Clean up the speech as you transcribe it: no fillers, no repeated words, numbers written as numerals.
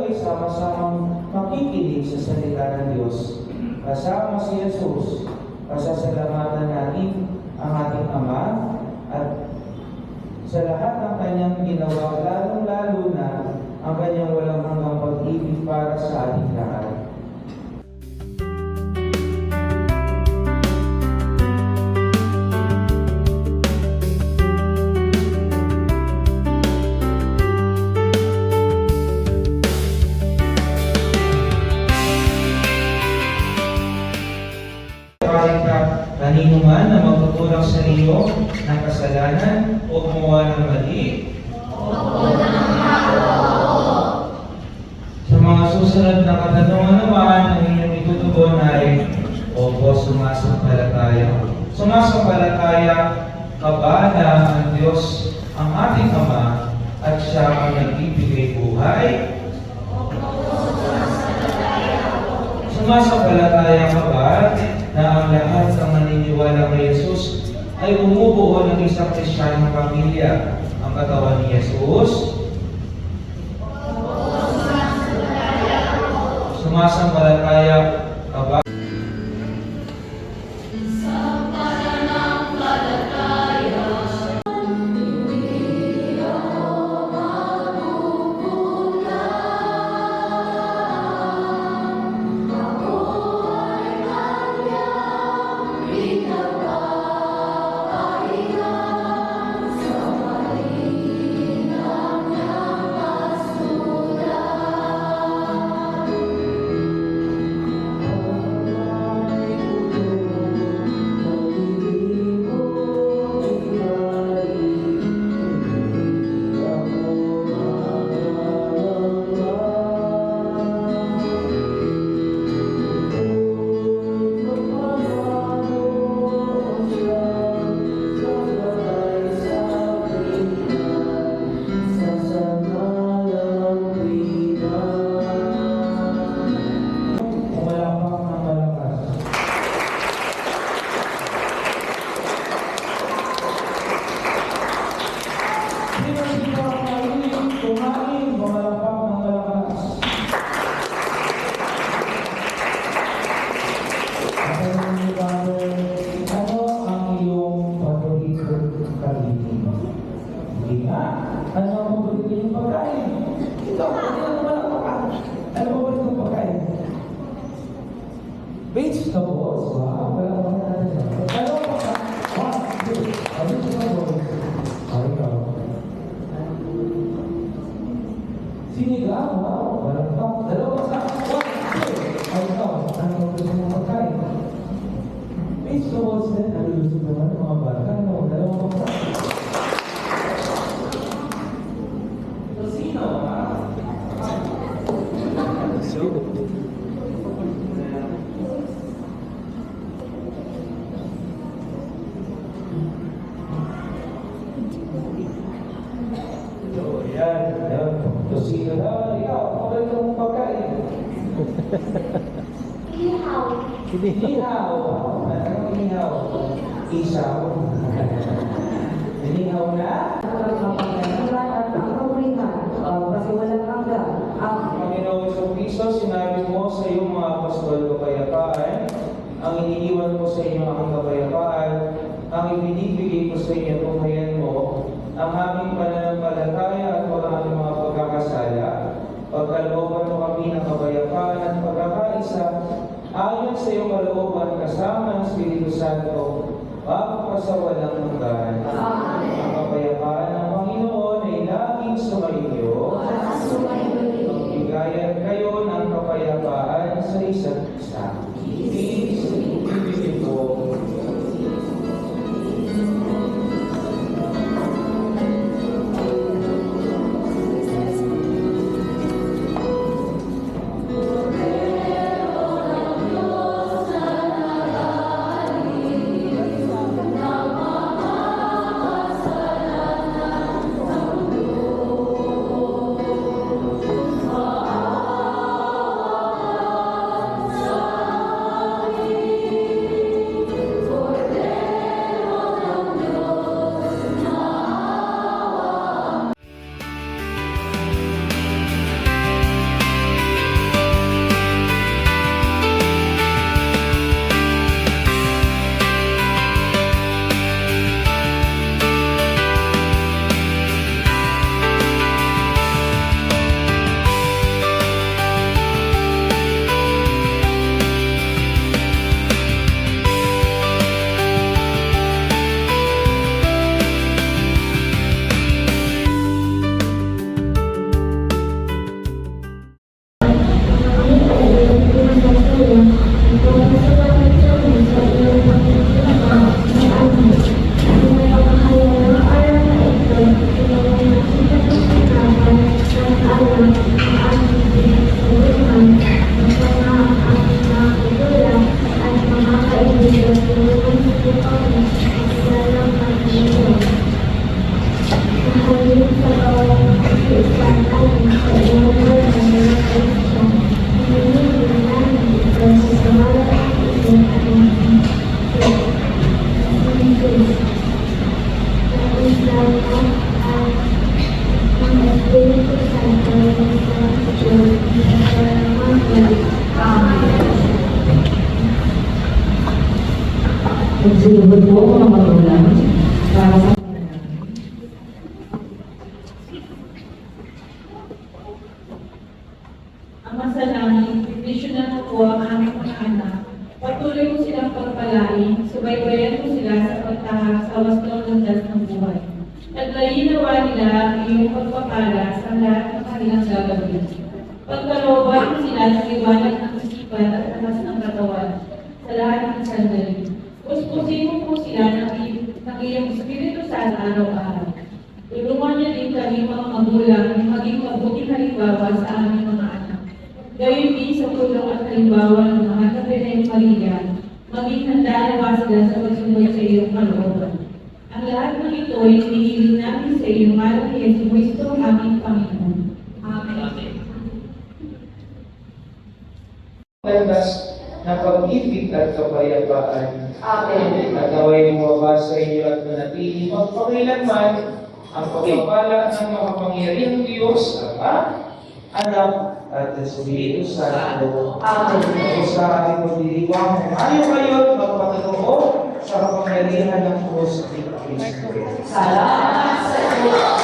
ay sama-samang makikinig sa salita ng Diyos. Kasama si Jesus, pasasalamatan natin ang ating Ama at sa lahat ng kanyang ginawa, lalong-lalo na ang kanyang walang hanggang pag-ibig para sa ating lahat. Kanino man na magtutulak sa iyo ng kasalanan o gumawa ng mali, sa mga susunod na katanungan naman ang inyong itutugon ay opo, sumasampalataya. Sumasampalataya ka ba na ang Diyos ang ating Ama at Siya ang nagbibigay buhay? Sumasampalataya ka ba na ang lahat ng naniniwala kay Jesus ay bumubuo ng isang Kristiyanong pamilya, ang katawan ni Jesus? Sumasampalataya ka ba? Vegetables, wow, wala pa natin. Pero, sinigang, wow, walang pa. Dalawa sa ano gusto mong pagkain? Vegetables din, nalulusog naman ng mga bata. Dalawa pa. Tosino, ha? Tosino na, ikaw, okay ka mong pagkain. Ihaw. Inihaw. Anong inihaw? Isaw. Inihaw na? Kasi walang hanggang. Panginoon sa Kristo, sinabi mo sa iyong mga apostol kapayapaan, ang iniiwan mo sa inyong ang kapayapaan, ang ibinibigay ko sa inyo, tumayan mo, ang aming pananampalataya at ang aming mga pagkakasala. Pagkalooban mo kami ng kapayapaan at pagkakaisa, ayon sa iyong kalooban kasama ng Espiritu Santo, magpasawalang hanggan. Ang kapayapaan ng Panginoon ay laging sumainyo. Magbigayan kayo ng kapayapaan sa isa't isa. Ibigin ko. Thank you. Magsulubod po mga magulang para sa Ang masalangin, bibisyonan mo po ang aming mga anak. Patuloy mo silang pagpalain, subaybayan mo sila sa pagtahak sa wastong landas ng buhay. Taglayin nawa nila ang iyong pagpapala sa lahat ng kanilang gagawin. Pagkalooban mo sila ng liwanag ng isipan at lakas ng katawan sa lahat ng sandali. Puspusin mo po sila ng iyong Espiritu Santo araw-araw. Tulungan niya din kami mga magulang na maging mabuting halimbawa sa aming mga anak. Gawin din sa tulong at halimbawa ng mga Kapiteng Maria, maging handa nawa sila sa pagsunod sa iyong kalooban. Ang lahat ng ito ay hinihiling namin sa iyong mahal na Yesu Cristo, aming Panginoon. Amen. Landas ng pag-ibig at kapayapaan. Amen. At naway bumaba sa inyo at manatili magpakailanman ang pagpapala ng makapangyarihang Diyos, Ama, Anak, at Espiritu Santo. Amen. At sa ating pagdiriwang, ayaw kayo at magpatutuo sa kapangyarihan ng Diyos ni Kristo. Salamat sa Diyos.